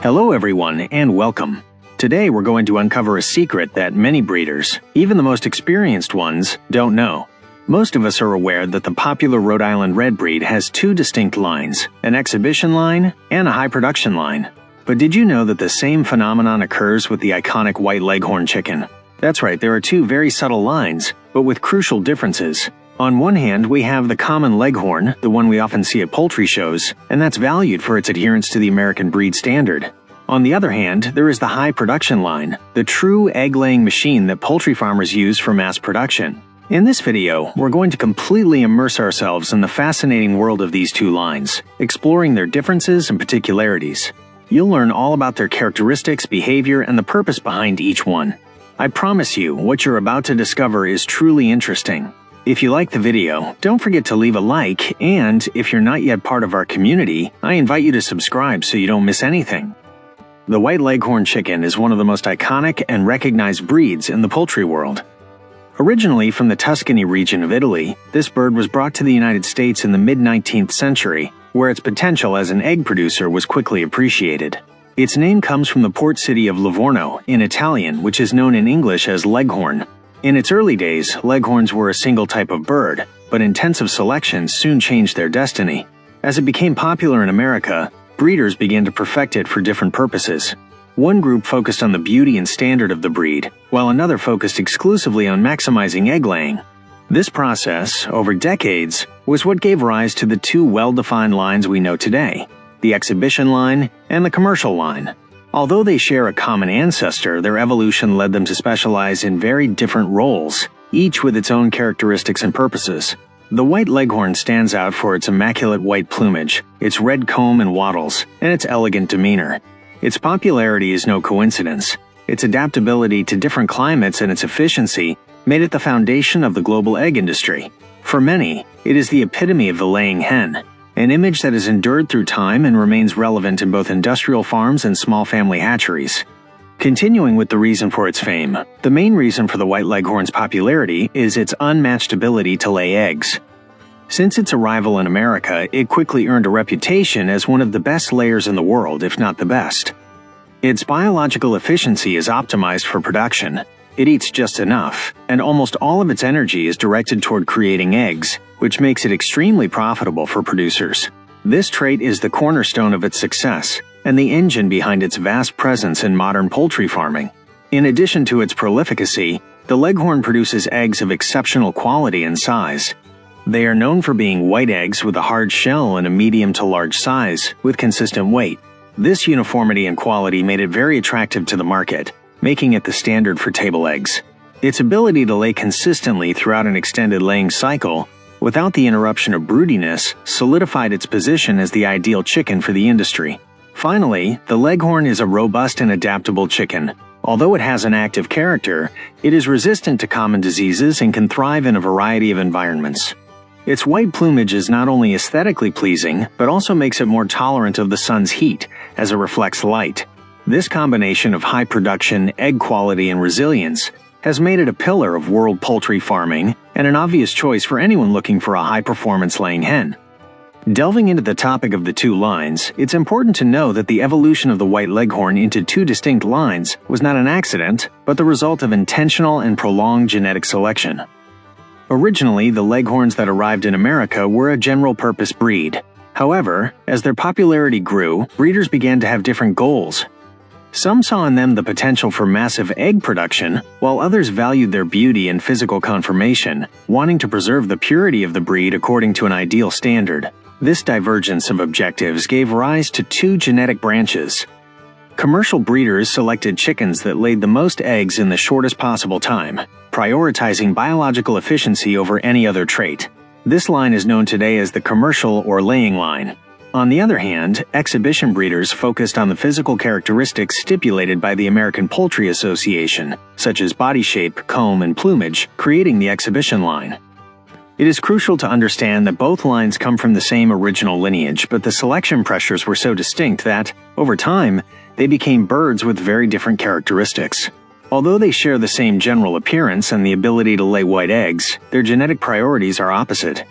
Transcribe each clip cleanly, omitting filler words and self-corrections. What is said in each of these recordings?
Hello everyone, and welcome. Today we're going to uncover a secret that many breeders, even the most experienced ones, don't know. Most of us are aware that the popular Rhode Island Red breed has two distinct lines, an exhibition line and a high production line. But did you know that the same phenomenon occurs with the iconic White Leghorn chicken? That's right, there are two very subtle lines, but with crucial differences. On one hand, we have the common Leghorn, the one we often see at poultry shows, and that's valued for its adherence to the American breed standard. On the other hand, there is the high production line, the true egg-laying machine that poultry farmers use for mass production. In this video, we're going to completely immerse ourselves in the fascinating world of these two lines, exploring their differences and particularities. You'll learn all about their characteristics, behavior, and the purpose behind each one. I promise you, what you're about to discover is truly interesting. If you like the video, don't forget to leave a like, and if you're not yet part of our community, I invite you to subscribe so you don't miss anything. The White Leghorn chicken is one of the most iconic and recognized breeds in the poultry world. Originally from the Tuscany region of Italy, this bird was brought to the United States in the mid-19th century, where its potential as an egg producer was quickly appreciated. Its name comes from the port city of Livorno in Italian, which is known in English as Leghorn. In its early days, leghorns were a single type of bird, but intensive selection soon changed their destiny. As it became popular in America, breeders began to perfect it for different purposes. One group focused on the beauty and standard of the breed, while another focused exclusively on maximizing egg laying. This process, over decades, was what gave rise to the two well-defined lines we know today, the exhibition line and the commercial line. Although they share a common ancestor, their evolution led them to specialize in very different roles, each with its own characteristics and purposes. The White Leghorn stands out for its immaculate white plumage, its red comb and wattles, and its elegant demeanor. Its popularity is no coincidence. Its adaptability to different climates and its efficiency made it the foundation of the global egg industry. For many, it is the epitome of the laying hen, an image that has endured through time and remains relevant in both industrial farms and small family hatcheries. Continuing with the reason for its fame, the main reason for the White Leghorn's popularity is its unmatched ability to lay eggs. Since its arrival in America, it quickly earned a reputation as one of the best layers in the world, if not the best. Its biological efficiency is optimized for production. It eats just enough, and almost all of its energy is directed toward creating eggs, which makes it extremely profitable for producers. This trait is the cornerstone of its success, and the engine behind its vast presence in modern poultry farming. In addition to its prolificacy, the Leghorn produces eggs of exceptional quality and size. They are known for being white eggs with a hard shell and a medium to large size, with consistent weight. This uniformity and quality made it very attractive to the market, making it the standard for table eggs. Its ability to lay consistently throughout an extended laying cycle, without the interruption of broodiness, solidified its position as the ideal chicken for the industry. Finally, the Leghorn is a robust and adaptable chicken. Although it has an active character, it is resistant to common diseases and can thrive in a variety of environments. Its white plumage is not only aesthetically pleasing, but also makes it more tolerant of the sun's heat, as it reflects light. This combination of high production, egg quality, and resilience has made it a pillar of world poultry farming and an obvious choice for anyone looking for a high-performance laying hen. Delving into the topic of the two lines, it's important to know that the evolution of the White Leghorn into two distinct lines was not an accident, but the result of intentional and prolonged genetic selection. Originally, the Leghorns that arrived in America were a general-purpose breed. However, as their popularity grew, breeders began to have different goals. Some saw in them the potential for massive egg production, while others valued their beauty and physical conformation, wanting to preserve the purity of the breed according to an ideal standard. This divergence of objectives gave rise to two genetic branches. Commercial breeders selected chickens that laid the most eggs in the shortest possible time, prioritizing biological efficiency over any other trait. This line is known today as the commercial or laying line. On the other hand, exhibition breeders focused on the physical characteristics stipulated by the American Poultry Association, such as body shape, comb, and plumage, creating the exhibition line. It is crucial to understand that both lines come from the same original lineage, but the selection pressures were so distinct that, over time, they became birds with very different characteristics. Although they share the same general appearance and the ability to lay white eggs, their genetic priorities are opposite.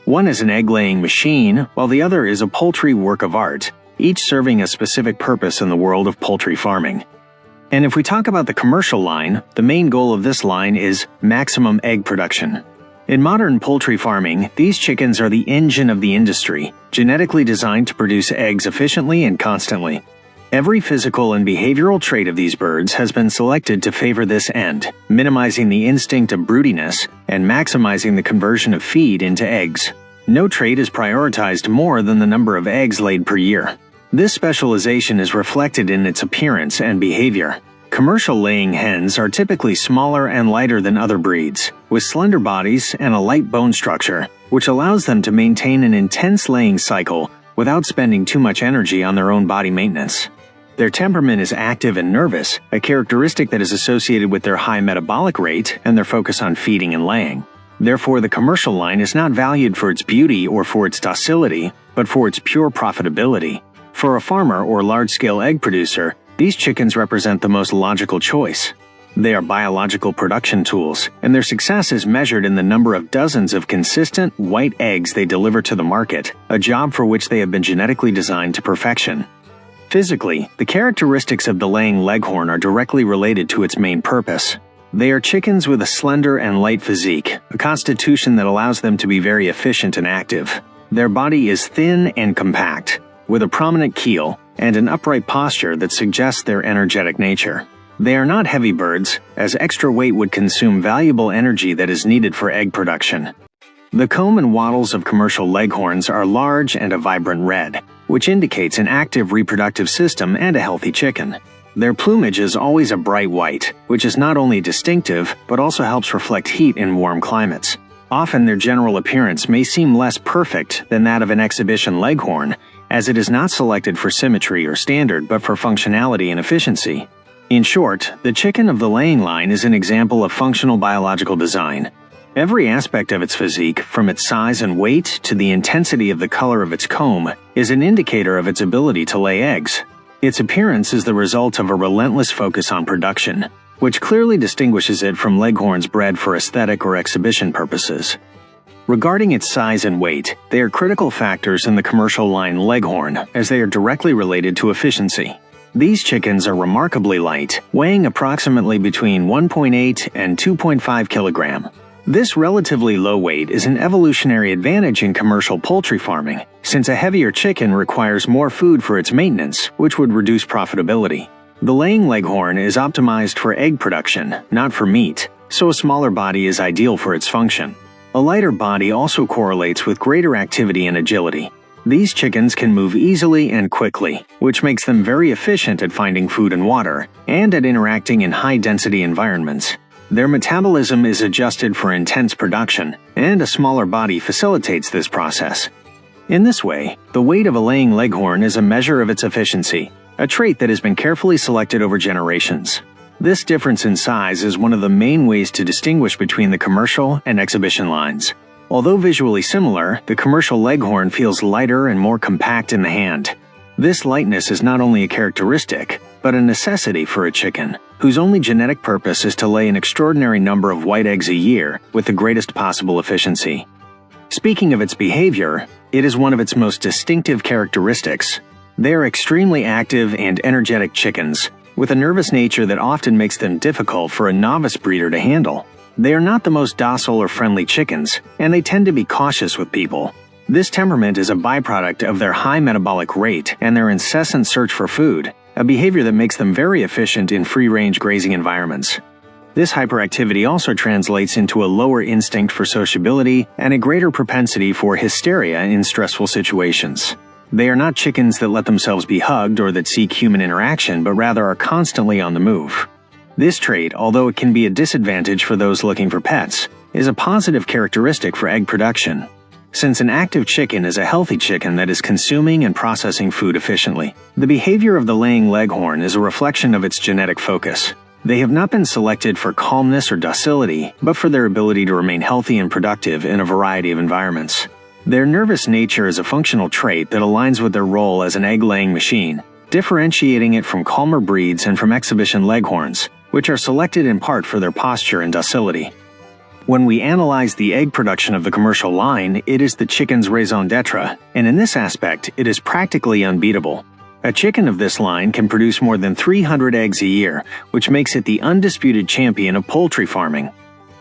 One is an egg-laying machine, while the other is a poultry work of art. each serving a specific purpose in the world of poultry farming. And if we talk about the commercial line, the main goal of this line is maximum egg production. In modern poultry farming, these chickens are the engine of the industry, genetically designed to produce eggs efficiently and constantly. Every physical and behavioral trait of these birds has been selected to favor this end, minimizing the instinct of broodiness and maximizing the conversion of feed into eggs. No trait is prioritized more than the number of eggs laid per year. This specialization is reflected in its appearance and behavior. Commercial laying hens are typically smaller and lighter than other breeds, with slender bodies and a light bone structure, which allows them to maintain an intense laying cycle without spending too much energy on their own body maintenance. Their temperament is active and nervous, a characteristic that is associated with their high metabolic rate and their focus on feeding and laying. Therefore, the commercial line is not valued for its beauty or for its docility, but for its pure profitability. For a farmer or large-scale egg producer, these chickens represent the most logical choice. They are biological production tools, and their success is measured in the number of dozens of consistent, white eggs they deliver to the market, a job for which they have been genetically designed to perfection. Physically, the characteristics of the laying leghorn are directly related to its main purpose. They are chickens with a slender and light physique, a constitution that allows them to be very efficient and active. Their body is thin and compact, with a prominent keel and an upright posture that suggests their energetic nature. They are not heavy birds, as extra weight would consume valuable energy that is needed for egg production. The comb and wattles of commercial leghorns are large and a vibrant red, which indicates an active reproductive system and a healthy chicken. Their plumage is always a bright white, which is not only distinctive, but also helps reflect heat in warm climates. Often their general appearance may seem less perfect than that of an exhibition leghorn, as it is not selected for symmetry or standard but for functionality and efficiency. In short, the chicken of the laying line is an example of functional biological design. Every aspect of its physique, from its size and weight to the intensity of the color of its comb, is an indicator of its ability to lay eggs. Its appearance is the result of a relentless focus on production, which clearly distinguishes it from leghorns bred for aesthetic or exhibition purposes. Regarding its size and weight, they are critical factors in the commercial line leghorn, as they are directly related to efficiency. These chickens are remarkably light, weighing approximately between 1.8 and 2.5 kilogram. This relatively low weight is an evolutionary advantage in commercial poultry farming, since a heavier chicken requires more food for its maintenance, which would reduce profitability. The laying leghorn is optimized for egg production, not for meat, so a smaller body is ideal for its function. A lighter body also correlates with greater activity and agility. These chickens can move easily and quickly, which makes them very efficient at finding food and water, and at interacting in high-density environments. Their metabolism is adjusted for intense production, and a smaller body facilitates this process. In this way, the weight of a laying leghorn is a measure of its efficiency, a trait that has been carefully selected over generations. This difference in size is one of the main ways to distinguish between the commercial and exhibition lines. Although visually similar, the commercial leghorn feels lighter and more compact in the hand. This lightness is not only a characteristic, but a necessity for a chicken, whose only genetic purpose is to lay an extraordinary number of white eggs a year with the greatest possible efficiency. Speaking of its behavior, it is one of its most distinctive characteristics. They are extremely active and energetic chickens, with a nervous nature that often makes them difficult for a novice breeder to handle. They are not the most docile or friendly chickens, and they tend to be cautious with people. This temperament is a byproduct of their high metabolic rate and their incessant search for food, a behavior that makes them very efficient in free-range grazing environments. This hyperactivity also translates into a lower instinct for sociability and a greater propensity for hysteria in stressful situations. They are not chickens that let themselves be hugged or that seek human interaction, but rather are constantly on the move. This trait, although it can be a disadvantage for those looking for pets, is a positive characteristic for egg production, since an active chicken is a healthy chicken that is consuming and processing food efficiently. The behavior of the laying leghorn is a reflection of its genetic focus. They have not been selected for calmness or docility, but for their ability to remain healthy and productive in a variety of environments. Their nervous nature is a functional trait that aligns with their role as an egg-laying machine, differentiating it from calmer breeds and from exhibition leghorns, which are selected in part for their posture and docility. When we analyze the egg production of the commercial line, it is the chicken's raison d'etre, and in this aspect, it is practically unbeatable. A chicken of this line can produce more than 300 eggs a year, which makes it the undisputed champion of poultry farming.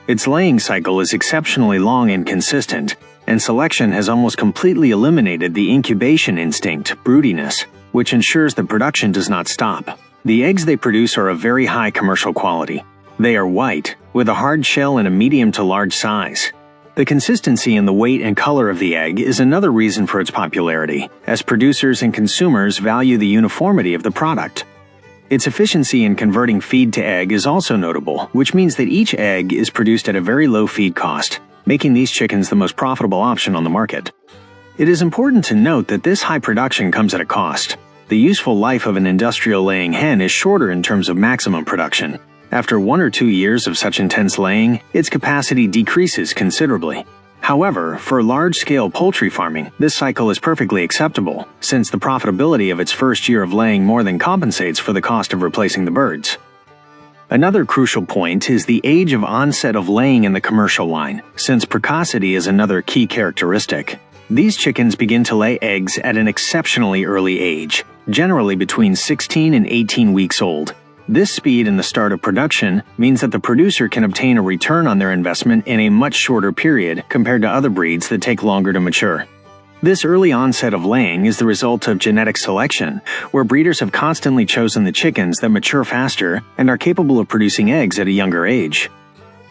Its laying cycle is exceptionally long and consistent, and selection has almost completely eliminated the incubation instinct, broodiness, which ensures that production does not stop. The eggs they produce are of very high commercial quality. They are white, with a hard shell and a medium to large size. The consistency in the weight and color of the egg is another reason for its popularity, as producers and consumers value the uniformity of the product. Its efficiency in converting feed to egg is also notable, which means that each egg is produced at a very low feed cost, making these chickens the most profitable option on the market. It is important to note that this high production comes at a cost. The useful life of an industrial laying hen is shorter in terms of maximum production. After 1 or 2 years of such intense laying, its capacity decreases considerably. However, for large-scale poultry farming, this cycle is perfectly acceptable, since the profitability of its first year of laying more than compensates for the cost of replacing the birds. Another crucial point is the age of onset of laying in the commercial line, since precocity is another key characteristic. These chickens begin to lay eggs at an exceptionally early age, generally between 16 and 18 weeks old. This speed in the start of production means that the producer can obtain a return on their investment in a much shorter period compared to other breeds that take longer to mature. This early onset of laying is the result of genetic selection, where breeders have constantly chosen the chickens that mature faster and are capable of producing eggs at a younger age.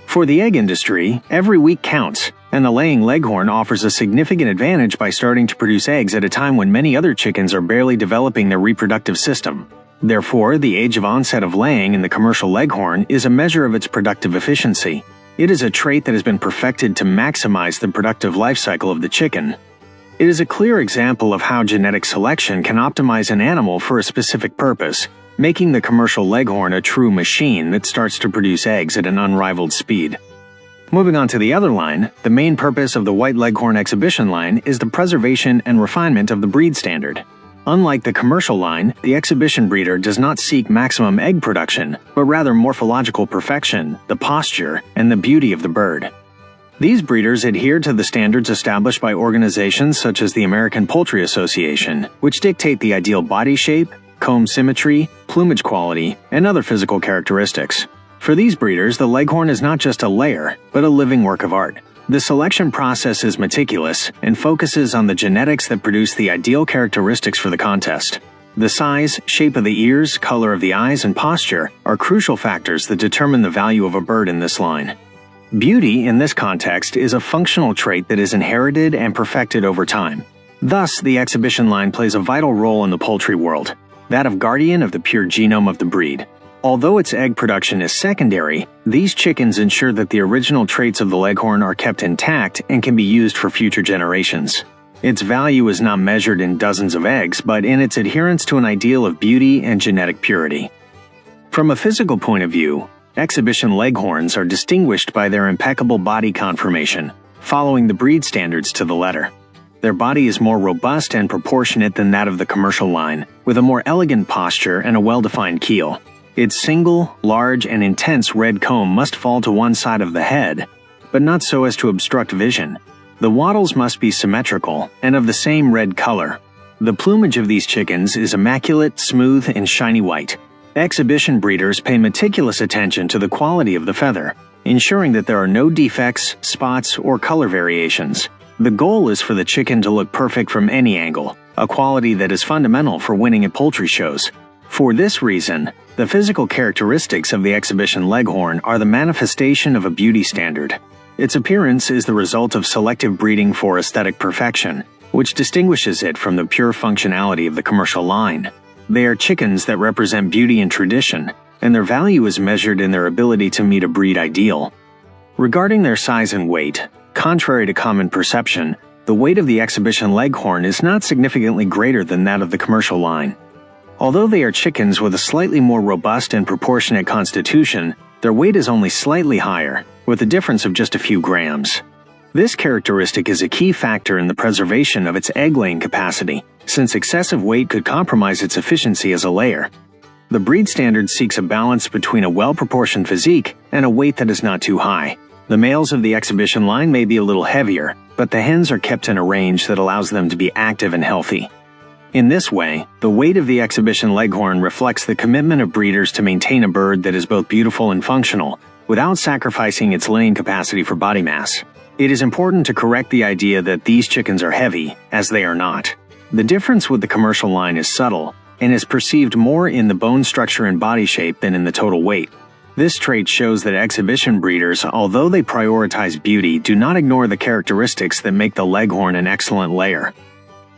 For the egg industry, every week counts, and the laying leghorn offers a significant advantage by starting to produce eggs at a time when many other chickens are barely developing their reproductive system. Therefore, the age of onset of laying in the commercial leghorn is a measure of its productive efficiency. It is a trait that has been perfected to maximize the productive life cycle of the chicken. It is a clear example of how genetic selection can optimize an animal for a specific purpose, making the commercial leghorn a true machine that starts to produce eggs at an unrivaled speed. Moving on to the other line, the main purpose of the White Leghorn exhibition line is the preservation and refinement of the breed standard. Unlike the commercial line, the exhibition breeder does not seek maximum egg production, but rather morphological perfection, the posture, and the beauty of the bird. These breeders adhere to the standards established by organizations such as the American Poultry Association, which dictate the ideal body shape, comb symmetry, plumage quality, and other physical characteristics. For these breeders, the leghorn is not just a layer, but a living work of art. The selection process is meticulous and focuses on the genetics that produce the ideal characteristics for the contest. The size, shape of the ears, color of the eyes, and posture are crucial factors that determine the value of a bird in this line. Beauty, in this context, is a functional trait that is inherited and perfected over time. Thus, the exhibition line plays a vital role in the poultry world, that of guardian of the pure genome of the breed. Although its egg production is secondary, these chickens ensure that the original traits of the leghorn are kept intact and can be used for future generations. Its value is not measured in dozens of eggs, but in its adherence to an ideal of beauty and genetic purity. From a physical point of view, exhibition leghorns are distinguished by their impeccable body conformation, following the breed standards to the letter. Their body is more robust and proportionate than that of the commercial line, with a more elegant posture and a well-defined keel. Its single, large, and intense red comb must fall to one side of the head, but not so as to obstruct vision. The wattles must be symmetrical and of the same red color. The plumage of these chickens is immaculate, smooth, and shiny white. Exhibition breeders pay meticulous attention to the quality of the feather, ensuring that there are no defects, spots, or color variations. The goal is for the chicken to look perfect from any angle, a quality that is fundamental for winning at poultry shows. For this reason, the physical characteristics of the exhibition leghorn are the manifestation of a beauty standard. Its appearance is the result of selective breeding for aesthetic perfection, which distinguishes it from the pure functionality of the commercial line. They are chickens that represent beauty and tradition, and their value is measured in their ability to meet a breed ideal. Regarding their size and weight, contrary to common perception, the weight of the exhibition leghorn is not significantly greater than that of the commercial line. Although they are chickens with a slightly more robust and proportionate constitution, their weight is only slightly higher, with a difference of just a few grams. This characteristic is a key factor in the preservation of its egg-laying capacity, since excessive weight could compromise its efficiency as a layer. The breed standard seeks a balance between a well-proportioned physique and a weight that is not too high. The males of the exhibition line may be a little heavier, but the hens are kept in a range that allows them to be active and healthy. In this way, the weight of the exhibition leghorn reflects the commitment of breeders to maintain a bird that is both beautiful and functional, without sacrificing its laying capacity for body mass. It is important to correct the idea that these chickens are heavy, as they are not. The difference with the commercial line is subtle, and is perceived more in the bone structure and body shape than in the total weight. This trait shows that exhibition breeders, although they prioritize beauty, do not ignore the characteristics that make the leghorn an excellent layer.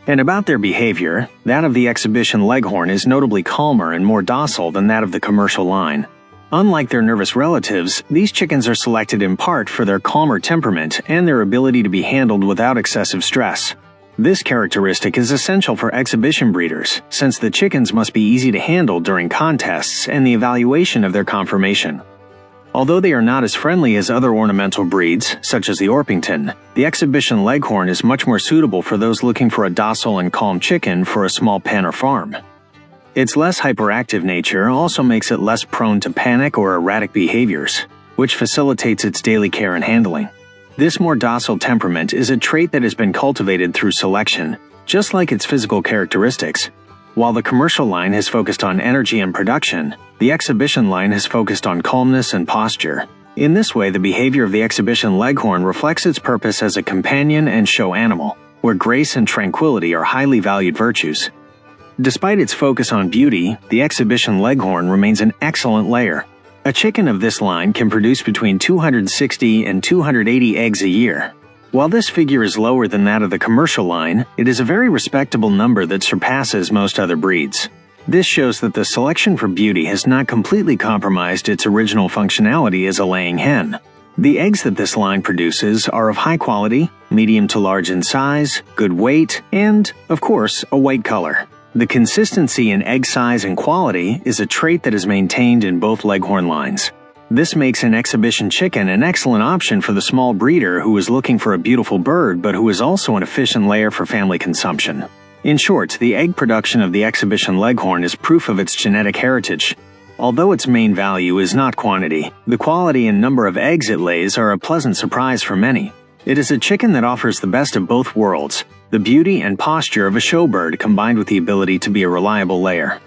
And about their behavior, that of the exhibition leghorn is notably calmer and more docile than that of the commercial line. Unlike their nervous relatives, these chickens are selected in part for their calmer temperament and their ability to be handled without excessive stress. This characteristic is essential for exhibition breeders, since the chickens must be easy to handle during contests and the evaluation of their conformation. Although they are not as friendly as other ornamental breeds, such as the Orpington, the exhibition leghorn is much more suitable for those looking for a docile and calm chicken for a small pen or farm. Its less hyperactive nature also makes it less prone to panic or erratic behaviors, which facilitates its daily care and handling. This more docile temperament is a trait that has been cultivated through selection, just like its physical characteristics. While the commercial line has focused on energy and production, the exhibition line has focused on calmness and posture. In this way, the behavior of the exhibition leghorn reflects its purpose as a companion and show animal, where grace and tranquility are highly valued virtues. Despite its focus on beauty, the exhibition leghorn remains an excellent layer. A chicken of this line can produce between 260 and 280 eggs a year. While this figure is lower than that of the commercial line, it is a very respectable number that surpasses most other breeds. This shows that the selection for beauty has not completely compromised its original functionality as a laying hen. The eggs that this line produces are of high quality, medium to large in size, good weight, and, of course, a white color. The consistency in egg size and quality is a trait that is maintained in both leghorn lines. This makes an exhibition chicken an excellent option for the small breeder who is looking for a beautiful bird but who is also an efficient layer for family consumption. In short, the egg production of the exhibition leghorn is proof of its genetic heritage. Although its main value is not quantity, the quality and number of eggs it lays are a pleasant surprise for many. It is a chicken that offers the best of both worlds, the beauty and posture of a show bird combined with the ability to be a reliable layer.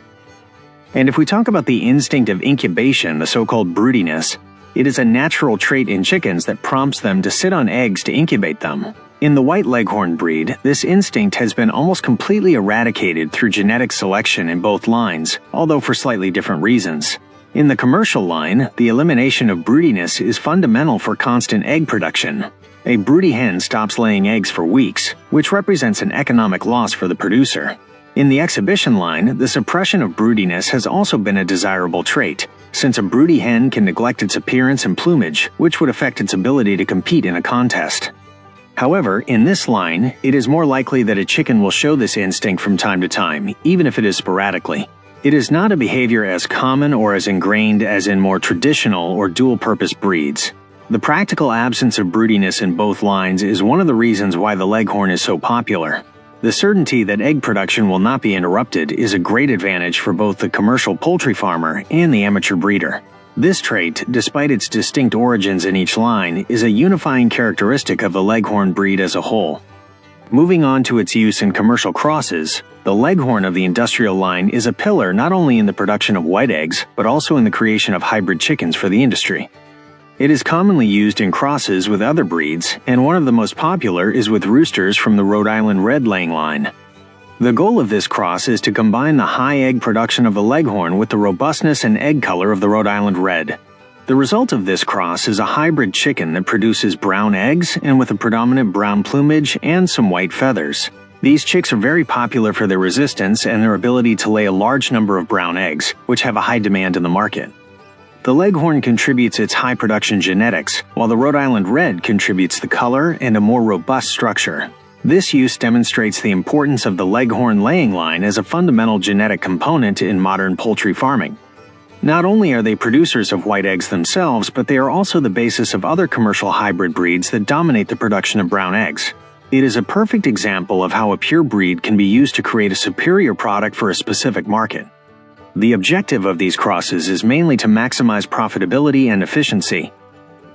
And if we talk about the instinct of incubation, the so-called broodiness, it is a natural trait in chickens that prompts them to sit on eggs to incubate them. In the White Leghorn breed, this instinct has been almost completely eradicated through genetic selection in both lines, although for slightly different reasons. In the commercial line, the elimination of broodiness is fundamental for constant egg production. A broody hen stops laying eggs for weeks, which represents an economic loss for the producer. In the exhibition line, the suppression of broodiness has also been a desirable trait, since a broody hen can neglect its appearance and plumage, which would affect its ability to compete in a contest. However, in this line, it is more likely that a chicken will show this instinct from time to time, even if it is sporadically. It is not a behavior as common or as ingrained as in more traditional or dual-purpose breeds. The practical absence of broodiness in both lines is one of the reasons why the leghorn is so popular. The certainty that egg production will not be interrupted is a great advantage for both the commercial poultry farmer and the amateur breeder. This trait, despite its distinct origins in each line, is a unifying characteristic of the leghorn breed as a whole. Moving on to its use in commercial crosses, the leghorn of the industrial line is a pillar not only in the production of white eggs, but also in the creation of hybrid chickens for the industry. It is commonly used in crosses with other breeds, and one of the most popular is with roosters from the Rhode Island Red laying line. The goal of this cross is to combine the high egg production of the leghorn with the robustness and egg color of the Rhode Island Red. The result of this cross is a hybrid chicken that produces brown eggs and with a predominant brown plumage and some white feathers. These chicks are very popular for their resistance and their ability to lay a large number of brown eggs, which have a high demand in the market. The leghorn contributes its high production genetics, while the Rhode Island Red contributes the color and a more robust structure. This use demonstrates the importance of the leghorn laying line as a fundamental genetic component in modern poultry farming. Not only are they producers of white eggs themselves, but they are also the basis of other commercial hybrid breeds that dominate the production of brown eggs. It is a perfect example of how a pure breed can be used to create a superior product for a specific market. The objective of these crosses is mainly to maximize profitability and efficiency.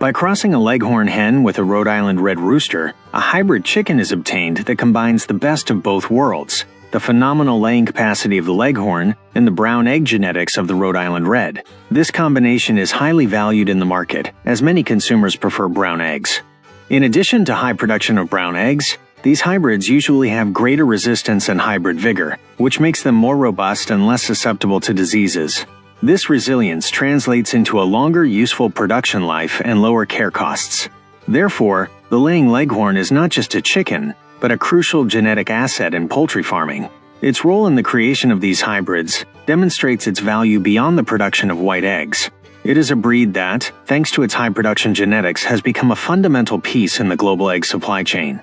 By crossing a Leghorn hen with a Rhode Island Red rooster, a hybrid chicken is obtained that combines the best of both worlds: the phenomenal laying capacity of the Leghorn and the brown egg genetics of the Rhode Island Red. This combination is highly valued in the market, as many consumers prefer brown eggs. In addition to high production of brown eggs, these hybrids usually have greater resistance and hybrid vigor, which makes them more robust and less susceptible to diseases. This resilience translates into a longer useful production life and lower care costs. Therefore, the laying Leghorn is not just a chicken, but a crucial genetic asset in poultry farming. Its role in the creation of these hybrids demonstrates its value beyond the production of white eggs. It is a breed that, thanks to its high production genetics, has become a fundamental piece in the global egg supply chain.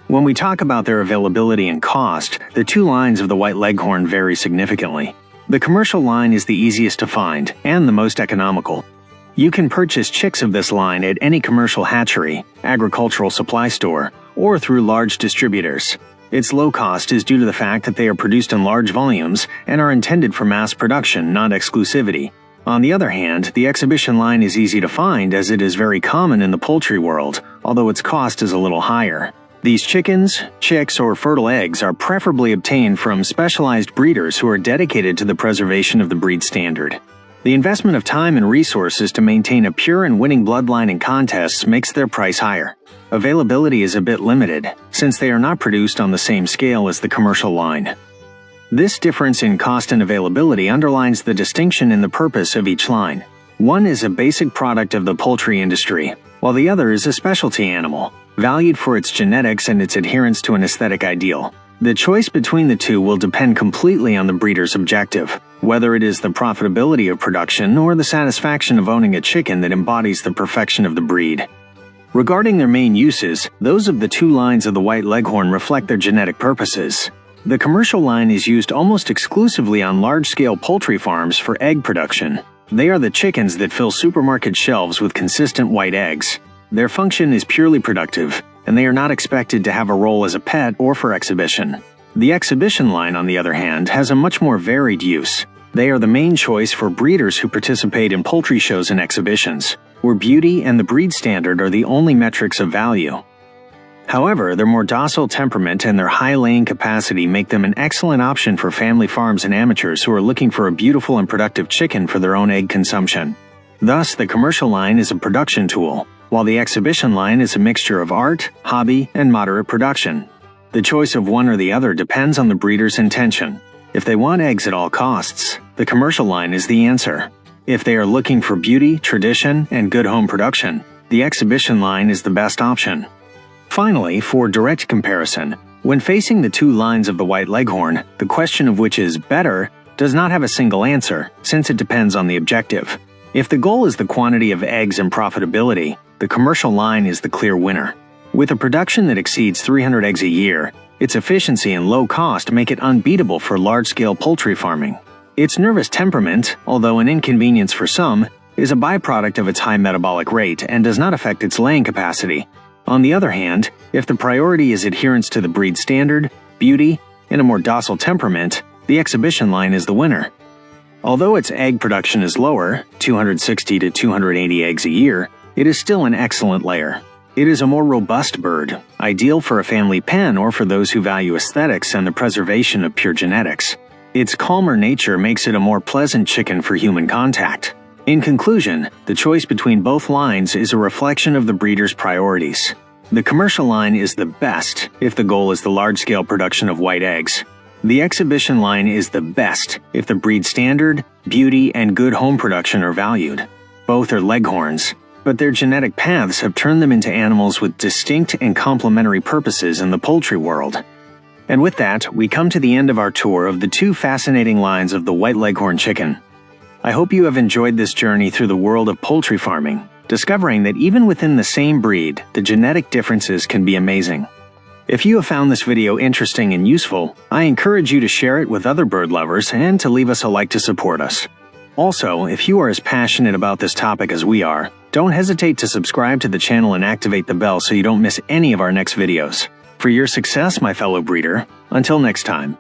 When we talk about their availability and cost, the two lines of the White Leghorn vary significantly. The commercial line is the easiest to find and the most economical. You can purchase chicks of this line at any commercial hatchery, agricultural supply store, or through large distributors. Its low cost is due to the fact that they are produced in large volumes and are intended for mass production, not exclusivity. On the other hand, the exhibition line is easy to find as it is very common in the poultry world, although its cost is a little higher. These chickens, chicks, or fertile eggs are preferably obtained from specialized breeders who are dedicated to the preservation of the breed standard. The investment of time and resources to maintain a pure and winning bloodline in contests makes their price higher. Availability is a bit limited, since they are not produced on the same scale as the commercial line. This difference in cost and availability underlines the distinction in the purpose of each line. One is a basic product of the poultry industry, while the other is a specialty animal, valued for its genetics and its adherence to an aesthetic ideal. The choice between the two will depend completely on the breeder's objective, whether it is the profitability of production or the satisfaction of owning a chicken that embodies the perfection of the breed. Regarding their main uses, those of the two lines of the White Leghorn reflect their genetic purposes. The commercial line is used almost exclusively on large-scale poultry farms for egg production. They are the chickens that fill supermarket shelves with consistent white eggs. Their function is purely productive, and they are not expected to have a role as a pet or for exhibition. The exhibition line, on the other hand, has a much more varied use. They are the main choice for breeders who participate in poultry shows and exhibitions, where beauty and the breed standard are the only metrics of value. However, their more docile temperament and their high laying capacity make them an excellent option for family farms and amateurs who are looking for a beautiful and productive chicken for their own egg consumption. Thus, the commercial line is a production tool, while the exhibition line is a mixture of art, hobby, and moderate production. The choice of one or the other depends on the breeder's intention. If they want eggs at all costs, the commercial line is the answer. If they are looking for beauty, tradition, and good home production, the exhibition line is the best option. Finally, for direct comparison, when facing the two lines of the White Leghorn, the question of which is better does not have a single answer, since it depends on the objective. If the goal is the quantity of eggs and profitability, the commercial line is the clear winner. With a production that exceeds 300 eggs a year, its efficiency and low cost make it unbeatable for large-scale poultry farming. Its nervous temperament, although an inconvenience for some, is a byproduct of its high metabolic rate and does not affect its laying capacity. On the other hand, if the priority is adherence to the breed standard, beauty, and a more docile temperament, the exhibition line is the winner. Although its egg production is lower, 260 to 280 eggs a year, it is still an excellent layer. It is a more robust bird, ideal for a family pen or for those who value aesthetics and the preservation of pure genetics. Its calmer nature makes it a more pleasant chicken for human contact. In conclusion, the choice between both lines is a reflection of the breeder's priorities. The commercial line is the best if the goal is the large-scale production of white eggs. The exhibition line is the best if the breed standard, beauty, and good home production are valued. Both are Leghorns, but their genetic paths have turned them into animals with distinct and complementary purposes in the poultry world. And with that, we come to the end of our tour of the two fascinating lines of the White Leghorn chicken. I hope you have enjoyed this journey through the world of poultry farming, discovering that even within the same breed, the genetic differences can be amazing. If you have found this video interesting and useful, I encourage you to share it with other bird lovers and to leave us a like to support us. Also, if you are as passionate about this topic as we are, don't hesitate to subscribe to the channel and activate the bell so you don't miss any of our next videos. For your success, my fellow breeder, until next time.